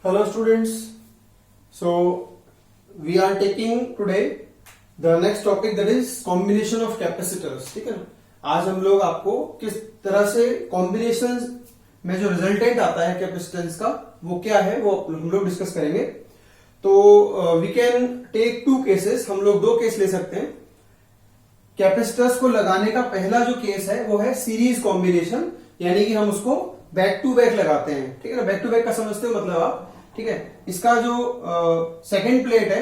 Hello students. So we are taking today the next topic, that is combination of capacitors. ठीक है ना, आज हम लोग आपको किस तरह से कॉम्बिनेशन में जो रिजल्टेंट आता है कैपेसिटेंस का वो क्या है वो हम लोग डिस्कस करेंगे. तो we can take two cases, हम लोग दो केस ले सकते हैं. कैपेसिटर्स को लगाने का पहला जो केस है वो है सीरीज कॉम्बिनेशन, यानी कि हम उसको बैक टू बैक लगाते हैं. ठीक है ना, बैक टू बैक का समझते हो मतलब आप. ठीक है, इसका जो सेकंड प्लेट है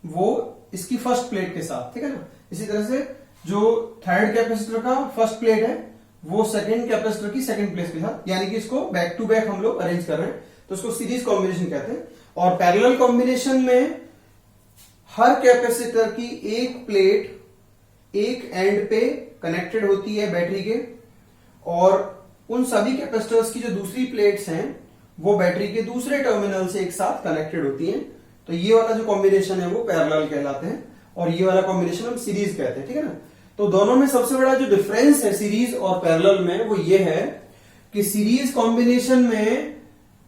वो इसकी फर्स्ट प्लेट के साथ. ठीक है ना, इसी तरह से जो थर्ड कैपेसिटर का फर्स्ट प्लेट है वो सेकंड कैपेसिटर की सेकंड प्लेट के साथ, यानी कि इसको बैक टू बैक हम लोग अरेंज कर रहे हैं, तो उसको सीरीज कॉम्बिनेशन कहते हैं. और पैरेलल कॉम्बिनेशन में हर कैपेसिटर की एक प्लेट एक एंड पे कनेक्टेड होती है बैटरी के, और उन सभी कैपेसिटर्स की जो दूसरी प्लेट्स हैं वो बैटरी के दूसरे टर्मिनल से एक साथ कनेक्टेड होती हैं. तो ये वाला जो कॉम्बिनेशन है वो पैरेलल कहलाते हैं, और ये वाला कॉम्बिनेशन हम सीरीज कहते हैं. ठीक है ना, तो दोनों में सबसे बड़ा जो डिफरेंस है सीरीज और पैरेलल में वो ये है कि सीरीज कॉम्बिनेशन में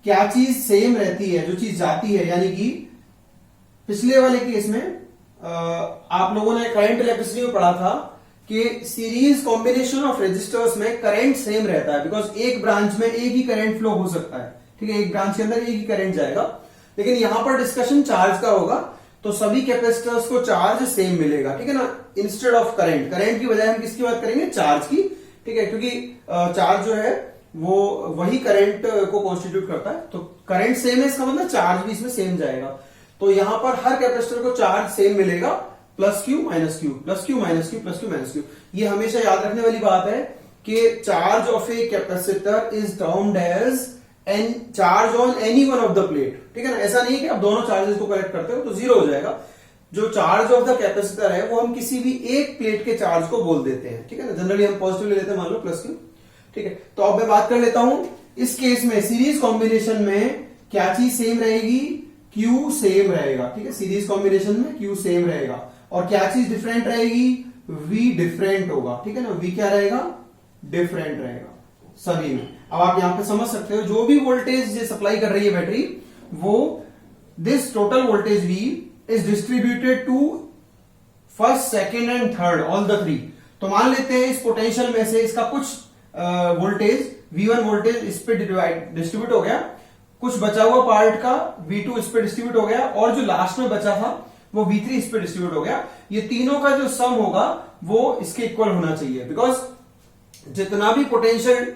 क्या चीज सेम रहती है, जो चीज जाती है. यानी कि पिछले वाले केस में आप लोगों ने करंट इलेक्ट्रिसिटी में पढ़ा था कि सीरीज कॉम्बिनेशन ऑफ रेजिस्टर्स में करंट सेम रहता है, बिकॉज एक ब्रांच में एक ही करंट फ्लो हो सकता है. ठीक है, एक ब्रांच के अंदर एक ही करंट जाएगा. लेकिन यहां पर डिस्कशन चार्ज का होगा, तो सभी कैपेसिटर्स को चार्ज सेम मिलेगा. ठीक है ना, इंस्टेड ऑफ करंट, करंट की बजाय हम किसकी बात करेंगे, चार्ज की. ठीक है, क्योंकि चार्ज जो है वो वही करंट को कॉन्स्टिट्यूट करता है, तो करंट सेम है इसका मतलब चार्ज भी इसमें सेम जाएगा. तो यहां पर हर कैपेसिटर को चार्ज सेम मिलेगा, plus q minus q, plus q minus q, plus q minus q. ये हमेशा याद रखने वाली बात है कि charge of a capacitor is termed as an charge on any one of the plate. ठीक है ना, ऐसा नहीं है कि आप दोनों चार्जेस को कलेक्ट करते हो तो जीरो हो जाएगा. जो चार्ज ऑफ द कैपेसिटर है वो हम किसी भी एक प्लेट के चार्ज को बोल देते हैं. ठीक है ना, जनरली हम पॉजिटिव ले लेते हैं, मान लो प्लस क्यू. ठीक है, तो अब मैं बात कर लेता हूं इस केस में सीरीज कॉम्बिनेशन में क्या चीज सेम रहेगी, क्यू सेम रहेगा. ठीक है, सीरीज कॉम्बिनेशन में क्यू सेम रहेगा, और क्या चीज डिफरेंट रहेगी, V डिफरेंट होगा. ठीक है ना, V क्या रहेगा, डिफरेंट रहेगा सभी में. अब आप यहां पे समझ सकते हो जो भी वोल्टेज सप्लाई कर रही है बैटरी, वो this total voltage V is distributed to first second and third, all the three. तो मान लेते हैं इस पोटेंशियल में से इसका कुछ वोल्टेज V1 वोल्टेज इस पे डिस्ट्रीब्यूट हो गया, कुछ बचा हुआ पार्ट का V2 इस पे डिस्ट्रीब्यूट हो गया, और जो लास्ट में बचा था वो V3 इस पे डिस्ट्रीब्यूट हो गया. ये तीनों का जो सम होगा वो इसके इक्वल होना चाहिए, बिकॉज जितना भी पोटेंशियल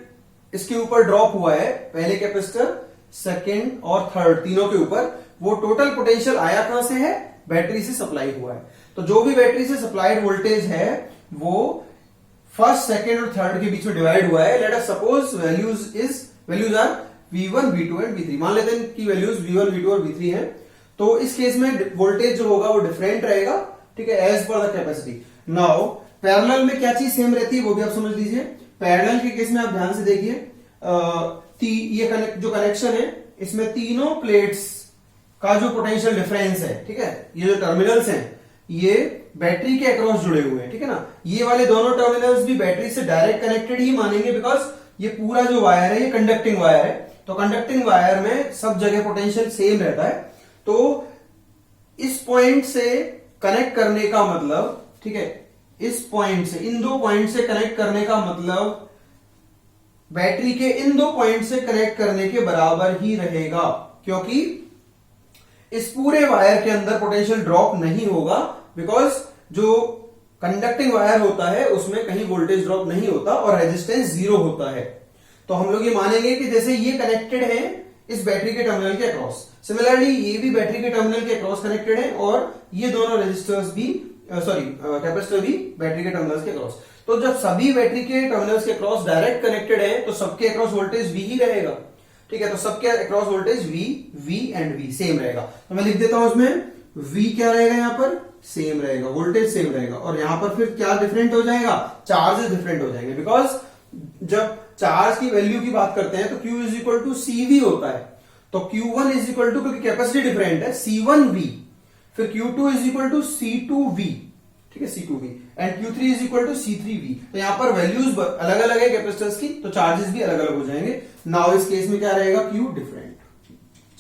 इसके ऊपर ड्रॉप हुआ है पहले कैपेसिटर, सेकेंड और थर्ड तीनों के ऊपर, वो टोटल पोटेंशियल आया कहां से है, बैटरी से सप्लाई हुआ है. तो जो भी बैटरी से सप्लाइड वोल्टेज है वो फर्स्ट सेकेंड और थर्ड के बीच में डिवाइड हुआ है. Let us suppose values are V1 V2 and V3. मान लेते हैं कि वैल्यूज V1 V2 और V3 है, तो इस केस में वोल्टेज जो होगा वो डिफरेंट रहेगा. ठीक है, as per the capacity. Now parallel में क्या चीज सेम रहती है वो भी आप समझ लीजिए. पैरेलल के केस में आप ध्यान से देखिए, ये जो कनेक्शन है इसमें तीनों प्लेट्स का जो पोटेंशियल डिफरेंस है, ठीक है, ये जो टर्मिनल्स हैं ये बैटरी के अक्रॉस जुड़े हुए हैं. ठीक है ना, ये वाले दोनों टर्मिनल्स भी बैटरी से डायरेक्ट कनेक्टेड ही मानेंगे, बिकॉज ये पूरा जो वायर है ये कंडक्टिंग वायर है. तो कंडक्टिंग वायर में सब जगह पोटेंशियल सेम रहता है. तो इस पॉइंट से कनेक्ट करने का मतलब, ठीक है, इस पॉइंट से इन दो पॉइंट से कनेक्ट करने का मतलब बैटरी के इन दो पॉइंट से कनेक्ट करने के बराबर ही रहेगा, क्योंकि इस पूरे वायर के अंदर पोटेंशियल ड्रॉप नहीं होगा, बिकॉज जो कंडक्टिंग वायर होता है उसमें कहीं वोल्टेज ड्रॉप नहीं होता और रेजिस्टेंस जीरो होता है. तो हम लोग ये मानेंगे कि जैसे ये कनेक्टेड है इस बैटरी के टर्मिनल के अक्रॉस, सिमिलरली ये भी बैटरी के टर्मिनल के अक्रॉस कनेक्टेड है, और ये दोनों रेजिस्टर्स भी कैपेसिटर भी बैटरी के टर्मिनल्स के अक्रॉस. तो जब सभी बैटरी के टर्मिनल्स के अक्रॉस डायरेक्ट कनेक्टेड है तो सबके अक्रॉस वोल्टेज V ही रहेगा. ठीक है, तो सबके across voltage V and V same रहेगा. तो मैं लिख देता हूं उसमें V क्या रहेगा, यहां पर सेम रहेगा, वोल्टेज सेम रहेगा, और यहां पर फिर क्या डिफरेंट हो जाएगा, चार्जेस डिफरेंट हो जाएंगे. बिकॉज जब चार्ज की वैल्यू की बात करते हैं तो Q is equal to CV होता है. तो Q1 इज इक्वल टू, क्योंकि कैपेसिटी डिफरेंट है, C1V, फिर Q2 is equal to C2V. ठीक है, C2V, and Q3 is equal to C3V. तो यहां पर वैल्यूज अलग अलग है कैपेसिटर्स की, तो चार्जेस भी अलग अलग हो जाएंगे. नाउ इस केस में क्या रहेगा, Q डिफरेंट.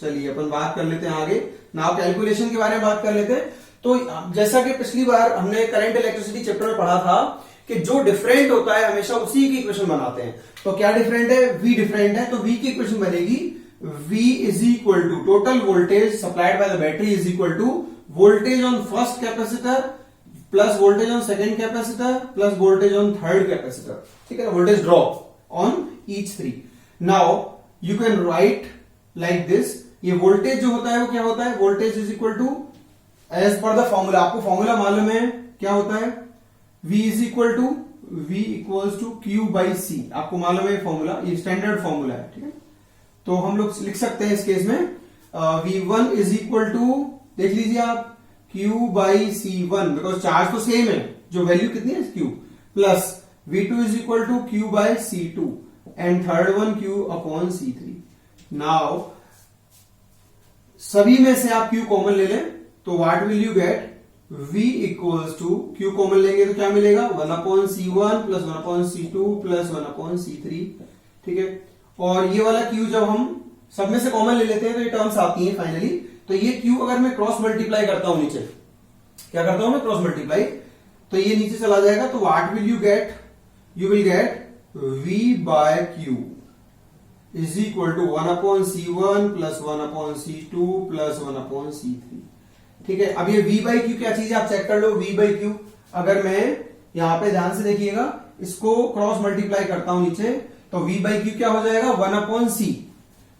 चलिए अपन बात कर लेते हैं आगे। नाउ कैलकुलेशन के बारे में बात कर लेते हैं। तो जैसा कि पिछली बार हमने करंट इलेक्ट्रिसिटी चैप्टर में पढ़ा था कि जो डिफरेंट होता है हमेशा उसी की इक्वेशन बनाते हैं। तो क्या डिफरेंट है? V डिफरेंट है, तो V की इक्वेशन बनेगी V is equal to total voltage supplied by the battery is equal to voltage on first capacitor plus voltage on second capacitor plus voltage on third capacitor. ठीक है ना, voltage drop on each three. Now you can write like this. ये voltage जो होता है वो क्या होता है? Voltage is equal to as per the formula, आपको फॉर्मूला मालूम है क्या होता है? V is equal to Q by C, आपको मालूम है फॉर्मूला, ये स्टैंडर्ड फॉर्मूला है। ठीक है, तो हम लोग लिख सकते हैं इस केस में V1 इज इक्वल टू, देख लीजिए आप, Q by C1, because charge तो सेम है, जो वैल्यू कितनी है Q, plus V2 is equal to Q by C2 and third one Q upon C3। Now सभी में से आप Q कॉमन ले लें तो what will you get? V equals to, Q common लेंगे तो क्या मिलेगा? 1 upon C1 plus 1 upon C2 plus 1 upon C3। ठीक है, और ये वाला Q जब हम सब में से कॉमन ले लेते हैं तो ये टर्म्स आती हैं फाइनली। तो ये Q अगर मैं क्रॉस मल्टीप्लाई करता हूं नीचे, क्या करता हूं मैं? क्रॉस मल्टीप्लाई, तो ये नीचे चला जाएगा। तो what will you get? You will get V by Q is equal to 1 upon C1 plus 1 upon C2 plus 1 upon C3। ठीक है, अब ये V बाई क्यू क्या चीज है आप चेक कर लो। V बाई क्यू अगर मैं यहां पे ध्यान से देखिएगा, इसको क्रॉस मल्टीप्लाई करता हूं नीचे, तो V बाई क्यू क्या हो जाएगा? 1 अपॉन C।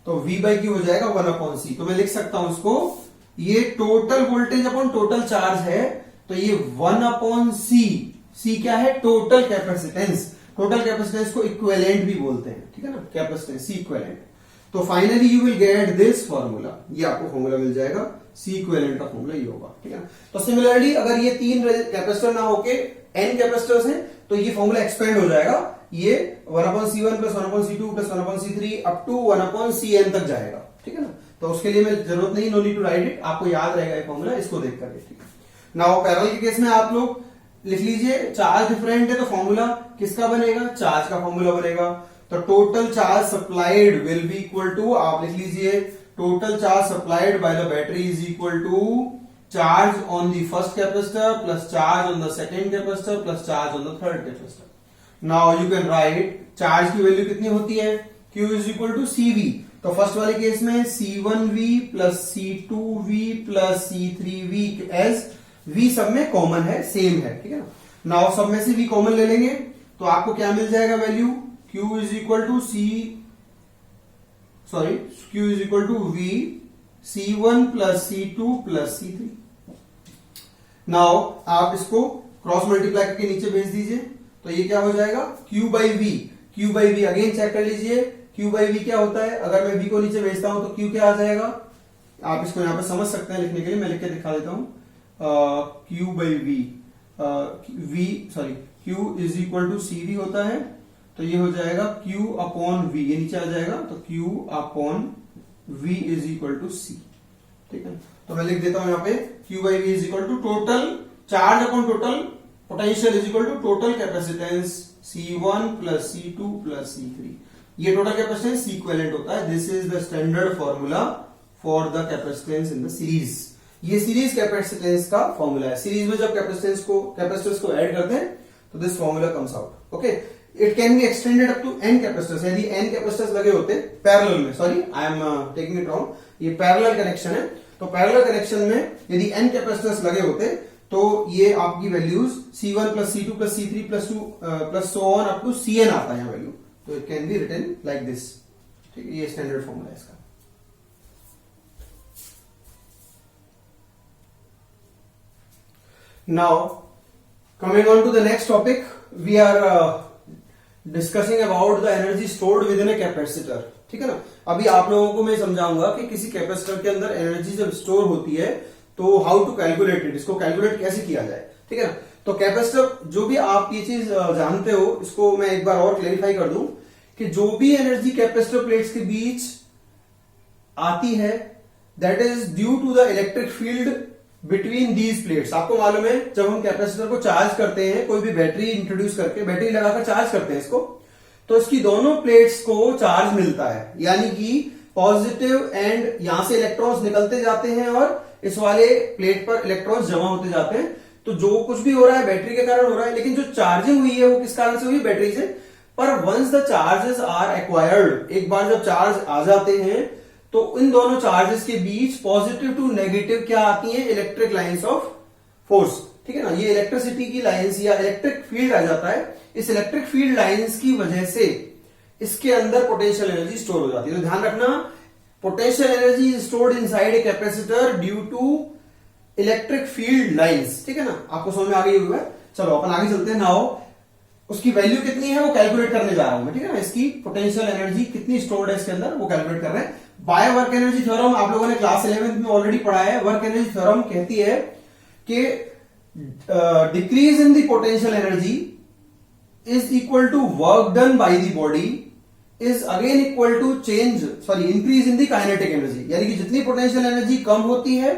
तो V बाई क्यू हो जाएगा 1 अपॉन C। तो मैं लिख सकता हूं इसको, ये total voltage upon total charge है, तो ये 1 अपॉन C। C क्या है? Total capacitance. टोटल कैपेसिटेंस को इक्विवेलेंट भी बोलते हैं। ठीक है ना, कैपेसिटेंस C इक्विवेलेंट। तो finally you will get this formula, ये आपको फॉर्मूला मिल जाएगा, C इक्विवेलेंट का फॉर्मूला ये होगा। ठीक है ना, तो सिमिलरली अगर ये 3 कैपेसिटर ना होके n कैपेसिटर्स हैं तो ये फॉर्मूला एक्सपेंड हो जाएगा, ये 1 upon C1 plus 1 upon C2 plus 1 upon C3 to टू 1 अपॉन Cn तक जाएगा। ठीक है ना, तो उसके लिए मैं जरूरत नहीं, no need to write it, आपको याद रहेगा ये फॉर्मूला, इसको देख करके। ठीक है, नाउ पैरेलल के केस में आप लोग लिख लीजिए, चार्ज डिफरेंट है तो फॉर्मूला किसका बनेगा? चार्ज का फॉर्मूला बनेगा। तो total charge supplied will be equal to, आप लिख लीजिए, total charge supplied by the battery is equal to charge on the first capacitor plus charge on the second capacitor plus charge on the third capacitor. Now you can write charge की value कितनी होती है? Q is equal to CV। तो first वाले case में C1V plus C2V plus C3V, as V सब में common है, सेम है। ठीक है ना, नाउ सब में से V कॉमन ले लेंगे तो आपको क्या मिल जाएगा value? Q is equal to Q is equal to V C1 plus C2 plus C3। Now आप इसको क्रॉस मल्टीप्लाई करके नीचे भेज दीजिए, तो ये क्या हो जाएगा? Q by V। Q by V again check कर लीजिए, Q बाई V क्या होता है? अगर मैं V को नीचे भेजता हूं तो Q क्या आ जाएगा? आप इसको यहां पे समझ सकते हैं लिखने के लिए, मैं लिख के दिखा देता हूं। Q by V, Q is equal to CV होता है, तो ये हो जाएगा Q अपॉन V, ये नीचे आ जाएगा, तो Q upon V is equal to C। ठीक है, तो मैं लिख देता हूं यहाँ पे Q by V is equal to total charge upon total potential is equal to total capacitance C1 plus C2 plus C3। ये टोटल कैपेसिटेंस C इक्विवेलेंट होता है। This is the standard formula for the capacitance in the series. ये series capacitance का formula है। Series में जब capacitors को add करते हैं तो this formula comes out. Okay, it can be extended up to n capacitors. यदि n कैपेसिटर्स लगे होते पैरेलल में, sorry I am taking it wrong, ये पैरेलल कनेक्शन है, तो पैरेलल कनेक्शन में यदि n कैपेसिटर्स लगे होते तो ये आपकी values C1 plus C2 plus C3 plus so on up to Cn आता है यहाँ वैल्यू, तो it can be written like this. ठीक है, ये स्टैंडर्ड फॉर्मूला है इसका। Now, coming on to the next topic, we are discussing about the energy stored within a capacitor. ठीक है ना, अभी आप लोगों को मैं समझाऊंगा कि किसी कैपेसिटर के अंदर एनर्जी जब स्टोर होती है तो हाउ टू कैलकुलेट इट, इसको कैलकुलेट कैसे किया जाए। ठीक है ना, तो कैपेसिटर, जो भी आप ये चीज जानते हो, इसको मैं एक बार और क्लेरिफाई कर दूं कि जो भी एनर्जी कैपेसिटर प्लेट्स के बीच आती है, that is due to the electric field between these plates. आपको मालूम है जब हम कैपेसिटर को चार्ज करते हैं, कोई भी बैटरी इंट्रोड्यूस करके, बैटरी लगाकर चार्ज करते हैं इसको, तो इसकी दोनों प्लेट्स को चार्ज मिलता है, यानी कि पॉजिटिव एंड यहां से इलेक्ट्रॉन्स निकलते जाते हैं और इस वाले प्लेट पर इलेक्ट्रॉन्स जमा होते जाते हैं। तो जो कुछ भी हो रहा है बैटरी के कारण हो रहा है, लेकिन जो चार्जिंग हुई है वो किस कारण से हुई? बैटरी से। पर once the charges are acquired, एक बार जब चार्ज आ जाते हैं तो इन दोनों चार्जेस के बीच पॉजिटिव टू नेगेटिव क्या आती है? इलेक्ट्रिक लाइंस ऑफ फोर्स, ठीक है ना। ये इलेक्ट्रिसिटी की लाइंस या इलेक्ट्रिक फील्ड आ जाता है। इस इलेक्ट्रिक फील्ड लाइंस की वजह से इसके अंदर पोटेंशियल एनर्जी स्टोर हो जाती है। तो ध्यान रखना, potential energy is stored inside a capacitor due to electric field lines, ठीक है ना। आपको समझ में आ गई होगी। चलो अपन आगे चलते हैं। नाउ उसकी वैल्यू कितनी है वो कैलकुलेट करने जा रहा हूं मैं, ठीक है ना। इसकी पोटेंशियल एनर्जी कितनी स्टोर्ड है इसके अंदर वो कैलकुलेट कर रहे हैं। बाय वर्क एनर्जी थ्योरम आप लोगों ने क्लास 11 में ऑलरेडी पढ़ा है। वर्क एनर्जी थ्योरम कहती है कि decrease in the potential energy is equal to work done by the body is again equal to increase in the kinetic energy. यानी कि जितनी पोटेंशियल एनर्जी कम होती है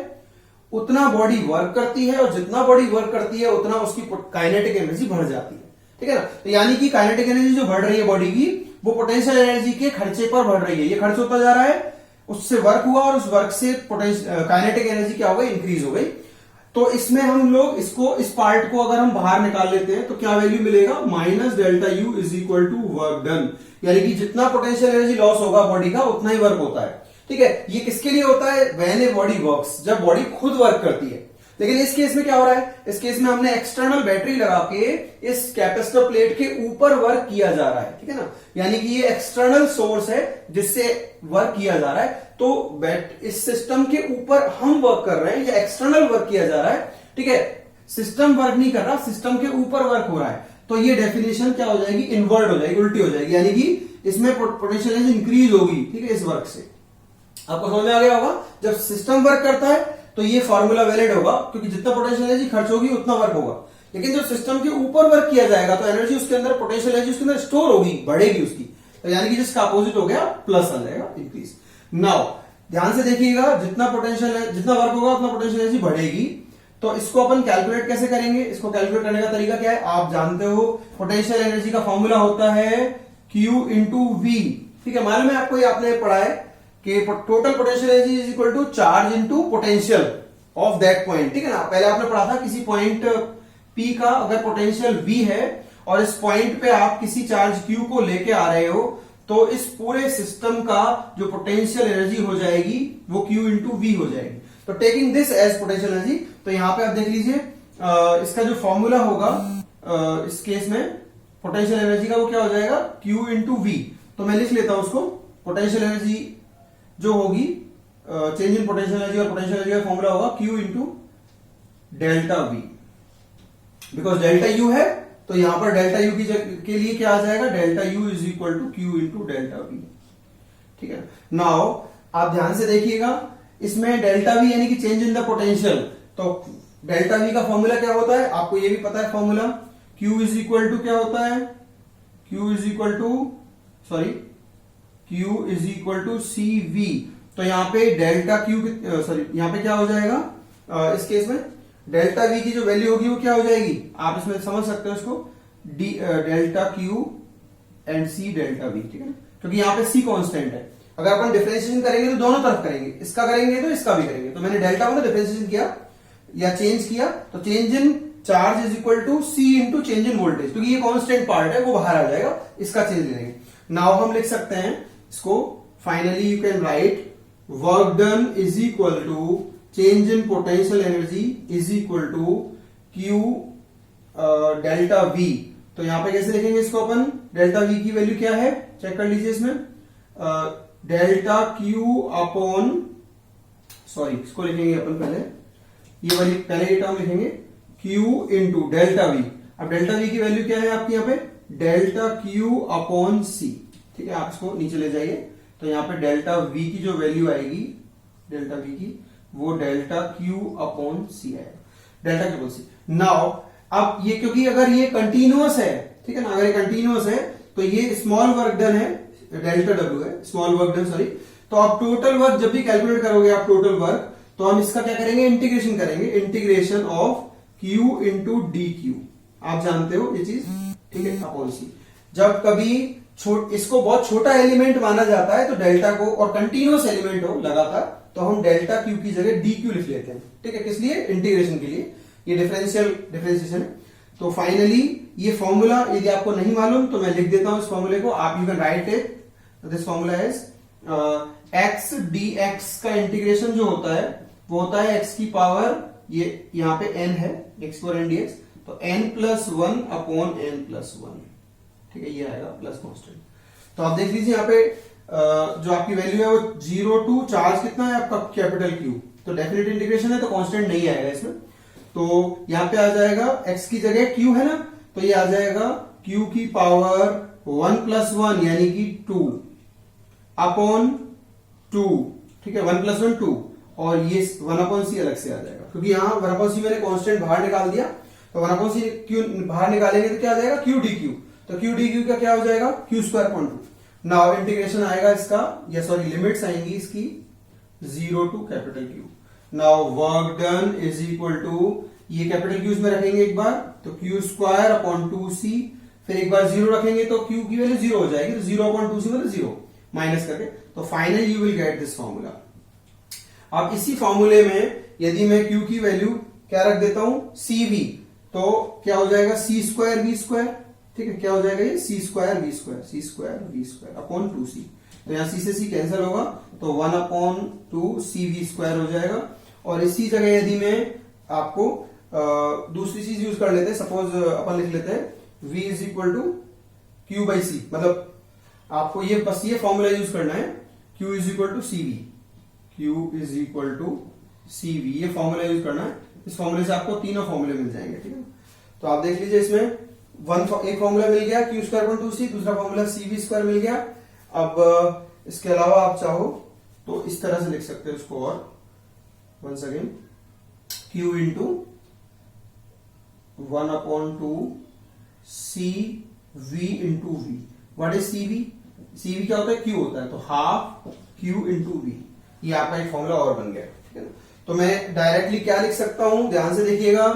उतना बॉडी वर्क करती है, और जितना बॉडी वर्क करती है उतना उसकी काइनेटिक एनर्जी बढ़ जाती है, ठीक है ना। तो यानी कि काइनेटिक एनर्जी जो बढ़ रही है बॉडी की वो पोटेंशियल एनर्जी के खर्चे पर बढ़ रही है। ये खर्च होता जा रहा है, उससे वर्क हुआ और उस वर्क से काइनेटिक एनर्जी क्या हो गई? इंक्रीज हो गई। तो इसमें हम लोग इस पार्ट को अगर हम बाहर निकाल लेते हैं तो क्या वैल्यू मिलेगा? Minus delta U is equal to work done. यानी कि जितना पोटेंशियल एनर्जी लॉस होगा बॉडी का उतना ही वर्क होता है, ठीक है। ये किसके लिए होता है? व्हेन ए बॉडी वर्क्स, जब बॉडी खुद वर्क करती है। लेकिन इस केस में क्या हो रहा है? इस केस में हमने एक्सटर्नल बैटरी लगा के इस कैपेसिटर प्लेट के ऊपर वर्क किया जा रहा है, ठीक है ना। यानी कि ये एक्सटर्नल सोर्स है जिससे वर्क किया जा रहा है। तो इस सिस्टम के ऊपर हम वर्क कर रहे हैं या एक्सटर्नल वर्क किया जा रहा है, ठीक है। सिस्टम वर्क नहीं कर रहा, सिस्टम के ऊपर वर्क हो रहा है। तो ये डेफिनेशन क्या हो जाएगी? इनवर्ट हो जाएगी, उल्टी हो जाएगी। यानी कि इसमें पोटेंशियल एनर्जी इंक्रीज होगी, ठीक है, इस वर्क से। आपको समझ में आ गया होगा। जब सिस्टम वर्क करता है तो ये फॉर्मूला वैलिड होगा, क्योंकि जितना पोटेंशियल एनर्जी खर्च होगी उतना वर्क होगा। लेकिन जब सिस्टम के ऊपर वर्क किया जाएगा तो एनर्जी उसके अंदर, पोटेंशियल एनर्जी उसके अंदर स्टोर होगी, बढ़ेगी उसकी। तो यानी कि जिसका अपोजिट हो गया प्लस आ जाएगा, इंक्रीज। नाउ ध्यान से देखिएगा, जितना वर्क होगा उतना पोटेंशियल एनर्जी बढ़ेगी। तो इसको अपन कैलकुलेट कैसे करेंगे? इसको कैलकुलेट करने का तरीका क्या है? आप जानते हो पोटेंशियल एनर्जी का फॉर्मूला होता है Q इंटू वी, ठीक है। मालूम है आपको, ये आपने पढ़ा है कि total potential energy is equal to charge into potential of that point, ठीक है ना। पहले आपने पढ़ा था किसी पॉइंट P का अगर पोटेंशियल V है और इस पॉइंट पे आप किसी चार्ज Q को लेके आ रहे हो तो इस पूरे सिस्टम का जो पोटेंशियल एनर्जी हो जाएगी वो Q इंटू वी हो जाएगी। तो taking this as potential energy, तो यहां पे आप देख लीजिए इसका जो फॉर्मूला होगा इस केस में पोटेंशियल एनर्जी का वो क्या हो जाएगा? Q into V. तो मैं लिख लेता हूं उसको, पोटेंशियल एनर्जी जो होगी चेंज इन पोटेंशियल एनर्जी और पोटेंशियल एनर्जी का फॉर्मूला होगा Q into delta we. Because delta U है तो यहां पर डेल्टा यू के लिए क्या आ जाएगा? Delta U is equal to Q into delta V, ठीक है। नाउ आप ध्यान से देखिएगा, इसमें डेल्टा वी यानी कि चेंज इन द पोटेंशियल। तो डेल्टा वी का फॉर्मूला क्या होता है? आपको ये भी पता है formula. Q is equal to क्या होता है? Q is equal to C V. तो यहां पे डेल्टा Q यहां पे क्या हो जाएगा? इस केस में डेल्टा वी की जो वैल्यू होगी वो क्या हो जाएगी? आप इसमें समझ सकते हो इसको, delta Q and C delta V, ठीक है ना। क्योंकि यहां पे सी कांस्टेंट है। अगर अपन डिफरेंशिएशन करेंगे तो दोनों तरफ करेंगे, इसका करेंगे तो इसका भी करेंगे। तो मैंने डेल्टा को डिफरेंशिएशन किया या चेंज किया, तो change in charge is equal to C into change in voltage, क्योंकि ये कांस्टेंट पार्ट है वो बाहर आ जाएगा, इसका चेंज लेंगे। नाउ हम लिख सकते हैं इसको, finally you can write work done is equal to change in potential energy is equal to Q delta V. तो यहां पे कैसे लिखेंगे इसको अपन? डेल्टा वी की वैल्यू क्या है चेक कर लीजिए इसमें, डेल्टा Q अपॉन, इसको लिखेंगे अपन पहले, ये वाली पहले ये टर्म लिखेंगे Q इंटू डेल्टा वी। अब डेल्टा वी की वैल्यू क्या है आपकी यहाँ पे? डेल्टा Q अपॉन सी, ठीक है। आप इसको नीचे ले जाइए, तो यहाँ पे डेल्टा वी की जो वैल्यू आएगी, डेल्टा वी की, वो डेल्टा Q अपॉन सी आएगा, डेल्टा Q अपॉन सी। नाउ अब ये, क्योंकि अगर ये कंटिन्यूअस है, ठीक है ना, अगर ये कंटिन्यूअस है तो ये स्मॉल वर्क डन है, डेल्टा W है, स्मॉल वर्क डन, सॉरी। तो आप टोटल वर्क जब भी कैलकुलेट करोगे आप टोटल वर्क, तो हम इसका क्या करेंगे? इंटीग्रेशन करेंगे, integration of Q into D Q. आप जानते हो ये चीज, ठीक है, अपॉन सी। जब कभी इसको बहुत छोटा एलिमेंट माना जाता है तो डेल्टा को, और कंटिन्यूअस एलिमेंट हो लगातार तो हम डेल्टा क्यू की जगह डी क्यू लिख लेते हैं। ठीक है, किस लिए? इंटीग्रेशन के लिए। ये डिफरेंशिएशन है। तो फाइनली ये फॉर्मूला यदि आपको नहीं मालूम तो मैं लिख देता हूं इस फॉर्मूले को। आप you can write it, this formula is x D x का इंटीग्रेशन जो होता है वो होता है एक्स की पावर, ये यहां पे n है, x power n d x, तो n+1 अपॉन n+1। ठीक है, ये आएगा प्लस कॉन्स्टेंट। तो आप देख लीजिए यहाँ पे जो आपकी वैल्यू है वो 0 टू चार्ज कितना है आपका कैपिटल क्यू, तो डेफिनेट इंटीग्रेशन है तो कांस्टेंट नहीं आएगा इसमें। तो यहाँ पे आ जाएगा x की जगह q है ना, तो ये आ जाएगा q की पावर 1+1 यानी कि 2 अपॉन 2। ठीक है, 1+1 2, और ये 1/c अलग से आ जाएगा क्योंकि यहाँ 1/c मैंने कांस्टेंट बाहर निकाल दिया, तो 1/c क्यू बाहर निकालेंगे तो क्या आ जाएगा? q dq। तो q dq का क्या हो जाएगा? q²/2। नाउ इंटीग्रेशन आएगा इसका, या सॉरी लिमिट्स आएंगी इसकी 0 to capital Q। Now work done is equal to, ये कैपिटल Q में रखेंगे एक बार तो q²/2c, फिर एक बार 0 रखेंगे तो Q की वैल्यू 0 हो जाएगी, तो 0/2c मतलब 0 माइनस करके, तो finally you will get this formula. अब इसी फॉर्मूले में यदि मैं Q की वैल्यू क्या रख देता हूं? CV, तो क्या हो जाएगा? c²v²। ठीक है, क्या हो जाएगा ये? c²v² upon 2c। तो यहां c से c कैंसिल होगा तो 1/2cv² हो जाएगा। और इसी जगह यदि मैं आपको दूसरी चीज यूज कर लेते हैं, सपोज अपन लिख लेते हैं v is equal to q/c, मतलब आपको ये बस ये फॉर्मूला यूज करना है, q is equal to cv, q is equal to cv, ये फॉर्मूला यूज करना है। इस फॉर्मूले से आपको तीनों फॉर्मूले मिल जाएंगे। ठीक है, तो आप देख लीजिए इसमें एक फॉर्मूला मिल गया q²/2c, दूसरा फॉर्मूला cv² मिल गया। अब इसके अलावा आप चाहो तो इस तरह से लिख सकते हो इसको, और once again q into 1/2 cv into v। What is cv? cv क्या होता है? q होता है, तो हाफ q इंटू v। ये आपका एक फॉर्मूला और बन गया। ठीक है ना, तो मैं डायरेक्टली क्या लिख सकता हूं, ध्यान से देखिएगा,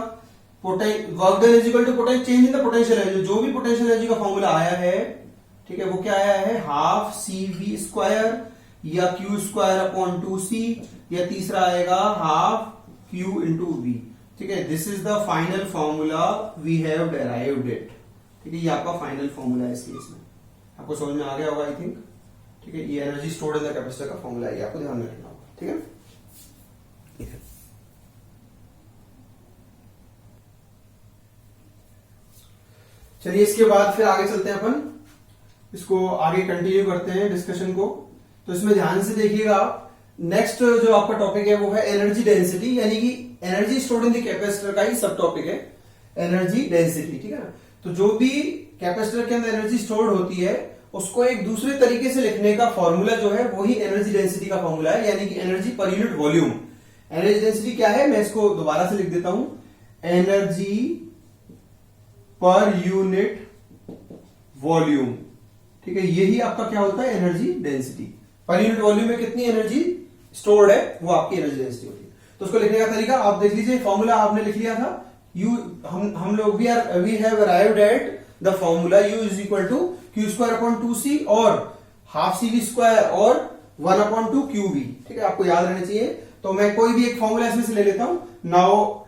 work done is equal to change in the potential energy. जो भी पोटेंशियल एनर्जी का फॉर्मूला आया है, ठीक है, वो क्या आया है? हाफ cv² या q²/2c, या तीसरा आएगा हाफ q इंटू v। ठीक है, this is the final formula we have derived it. ठीक है, ये आपका फाइनल फॉर्मूला है इस केस में। आपको समझ में आ गया होगा आई थिंक। ठीक है, ये energy stored in the capacitor का फॉर्मूला है, आपको ध्यान में रखना होगा। ठीक है, चलिए इसके बाद फिर आगे चलते हैं, अपन इसको आगे कंटिन्यू करते हैं डिस्कशन को। तो इसमें ध्यान से देखिएगा, नेक्स्ट जो आपका टॉपिक है वो है एनर्जी डेंसिटी, यानी कि energy stored in the capacitor का ही सब टॉपिक है एनर्जी डेंसिटी। ठीक है ना, तो जो भी कैपेसिटर के अंदर एनर्जी स्टोर्ड होती है उसको एक दूसरे तरीके से लिखने का फॉर्मूला जो है वही एनर्जी डेंसिटी का फॉर्मूला है, यानी कि energy per unit volume. Energy density क्या है, मैं इसको दोबारा से लिख देता हूं, एनर्जी पर यूनिट वॉल्यूम। ठीक है, यही आपका क्या होता है? Energy density. Per unit volume में कितनी एनर्जी स्टोर्ड है वो आपकी एनर्जी डेंसिटी होती है। तो उसको लिखने का तरीका आप देख लीजिए, फॉर्मूला आपने लिख लिया था, हम लोग we have arrived at the formula u is equal to q²/2c और हाफ cv² और 1/2 qv। ठीक है, आपको याद रहना चाहिए। तो मैं कोई भी एक फॉर्मूला इसमें से ले लेता हूं। नाउ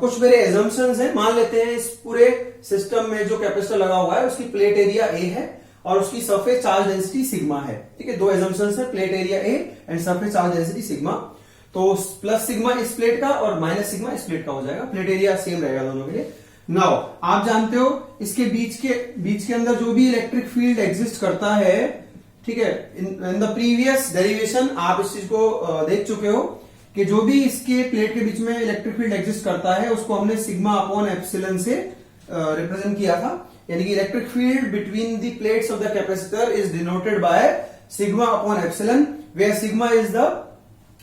कुछ मेरे एजम्पशंस हैं, मान लेते हैं इस पूरे सिस्टम में जो कैपेसिटर लगा हुआ है उसकी प्लेट एरिया a है और उसकी सरफेस चार्ज डेंसिटी सिग्मा है। ठीक है, दो एजम्पशंस है, plate area a and surface charge density sigma. तो प्लस सिग्मा इस प्लेट का और माइनस सिग्मा इस प्लेट का हो जाएगा, प्लेट एरिया सेम रहेगा दोनों के लिए। नाउ आप जानते हो इसके बीच के अंदर जो भी इलेक्ट्रिक फील्ड एग्जिस्ट करता है, ठीक है, इन द प्रीवियस डेरिवेशन आप इस चीज को देख चुके हो कि जो भी इसके प्लेट के बीच में इलेक्ट्रिक फील्ड एग्जिस्ट करता है उसको हमने सिग्मा अपॉन एप्सिलॉन से रिप्रेजेंट किया था, यानी कि electric field between the plates of the capacitor is denoted by sigma upon epsilon, where sigma is the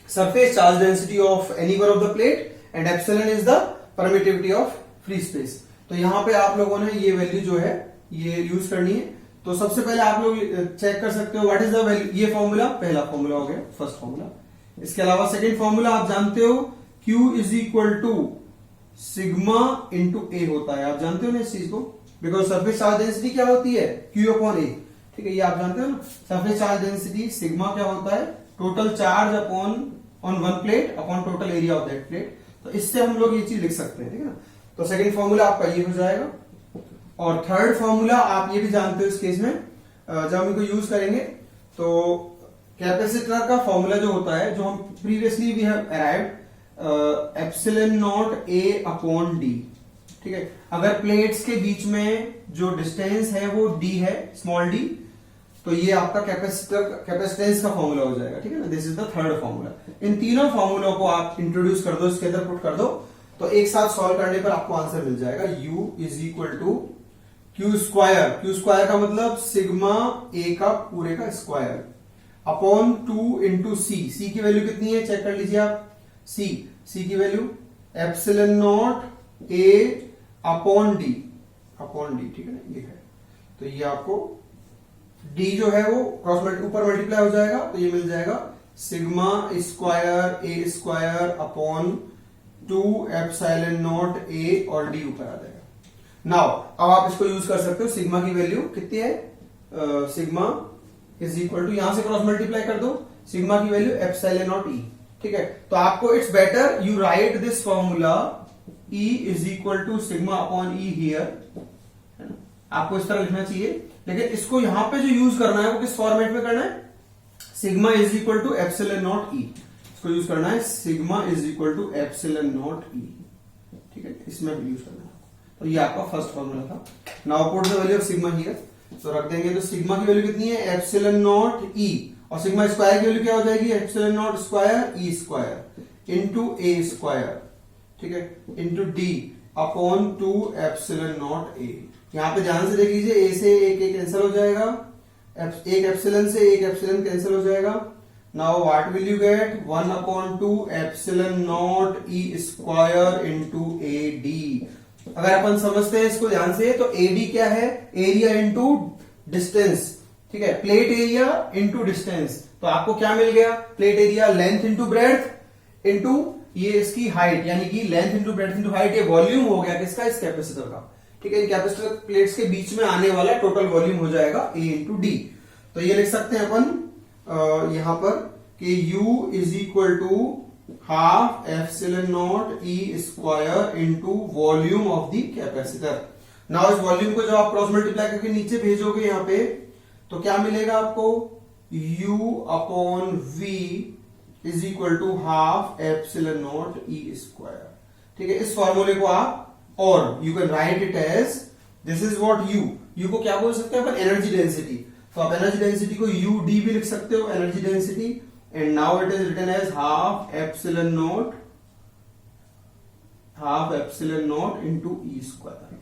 surface charge density of any one of the plate and epsilon is the permittivity of free space. तो यहां पे आप लोगों ने ये value जो है ये यूज करनी है। तो सबसे पहले आप लोग चेक कर सकते हो व्हाट इज द वैल्यू, ये फॉर्मूला पहला फॉर्मूला हो गया, फर्स्ट फॉर्मूला। इसके अलावा सेकेंड फॉर्मूला आप जानते हो Q is equal to sigma into a होता है, आप जानते हो ना इस चीज को, बिकॉज सरफेस चार्ज डेंसिटी क्या होती है? Q अपॉन ए। ठीक है, ये आप जानते हो ना, सरफेस चार्ज डेंसिटी सिग्मा क्या होता है, total charge upon on one plate upon total area of that plate. तो इससे हम लोग ये चीज लिख सकते हैं, ठीक है ना। तो सेकंड फॉर्मूला आपका ये हो जाएगा। और थर्ड फॉर्मूला आप ये भी जानते हो इस केस में, जब हम इनको यूज करेंगे तो कैपेसिटर का फॉर्मूला जो होता है, जो हम previously we have arrived, epsilon naught A upon D. ठीक है, अगर प्लेट्स के बीच में जो डिस्टेंस है वो डी है, स्मॉल डी, तो ये आपका कैपेसिटेंस का फॉर्मूला हो जाएगा। ठीक है ना, this is the third formula. इन तीनों फॉर्मूलों को आप इंट्रोड्यूस कर दो, इसके अंदर पुट कर दो, तो एक साथ सॉल्व करने पर आपको आंसर मिल जाएगा। U is equal to Q square, Q square का मतलब सिग्मा ए का पूरे का square upon 2 into C. C की वैल्यू कितनी है चेक कर लीजिए आप, सी की value epsilon naught A upon D, ठीक है ना, ये है। तो ये आपको डी जो है वो क्रॉस ऊपर मल्टीप्लाई हो जाएगा, तो ये मिल जाएगा सिग्मा स्क्वायर ए स्क्वायर अपॉन 2 एप्सिलॉन नॉट ए और डी ऊपर आ जाएगा। नाउ अब आप इसको यूज कर सकते हो, सिग्मा की वैल्यू कितनी है, सिग्मा इज इक्वल टू, यहां से क्रॉस मल्टीप्लाई कर दो, सिग्मा की वैल्यू एप्सिलॉन नॉट ई। ठीक है, तो आपको it's better you write this formula E is equal to sigma upon E here, है ना, आपको इस तरह लिखना चाहिए। लेकिन इसको यहां पे जो यूज करना है वो किस फॉर्मेट में करना है, sigma is equal to epsilon naught e, इसको यूज करना है sigma is equal to epsilon naught e. ठीक है, इसमें भी यूज करना है। तो ये आपका फर्स्ट फॉर्मूला था। Now put the value of sigma here, तो रख देंगे, तो सिग्मा की वैल्यू कितनी है, एप्सिलॉन नॉट ई, और सिग्मा स्क्वायर की वैल्यू क्या हो जाएगी, epsilon not square E square into A square, ठीक है, into D upon 2 epsilon naught ए। यहां पे ध्यान से देख लीजिए, ए से एक कैंसिल हो जाएगा, एक एप्सिलॉन से एक एप्सिलॉन कैंसिल हो जाएगा। Now what will you gate, 1 upon 2 epsilon naught E square into A D. अगर अपन समझते हैं इसको ध्यान से, तो ए डी क्या है, एरिया इंटू डिस्टेंस। ठीक है, प्लेट एरिया इंटू डिस्टेंस, तो आपको क्या मिल गया, plate area length into breadth into ये इसकी हाइट, यानी कि length into breadth into height, ये वॉल्यूम हो गया किसका, इस कैपेसिटर का। ठीक है, इन कैपेसिटर प्लेट्स के बीच में आने वाला टोटल वॉल्यूम हो जाएगा ए इंटू डी। तो ये लिख सकते हैं अपन यहां पर कि U is equal to half epsilon naught E square into volume of the capacitor. Now इस वॉल्यूम को जब आप क्रॉस मल्टीप्लाई करके नीचे भेजोगे यहां पे, तो क्या मिलेगा आपको, U upon V is equal to half epsilon naught E square. ठीक है, इस फॉर्मूले को आप, और you can write it as, this is what you को क्या बोल सकते हैं अपन, एनर्जी डेंसिटी। तो आप एनर्जी डेंसिटी को यू डी भी लिख सकते हो, energy density, and now it is written as half epsilon naught into E square.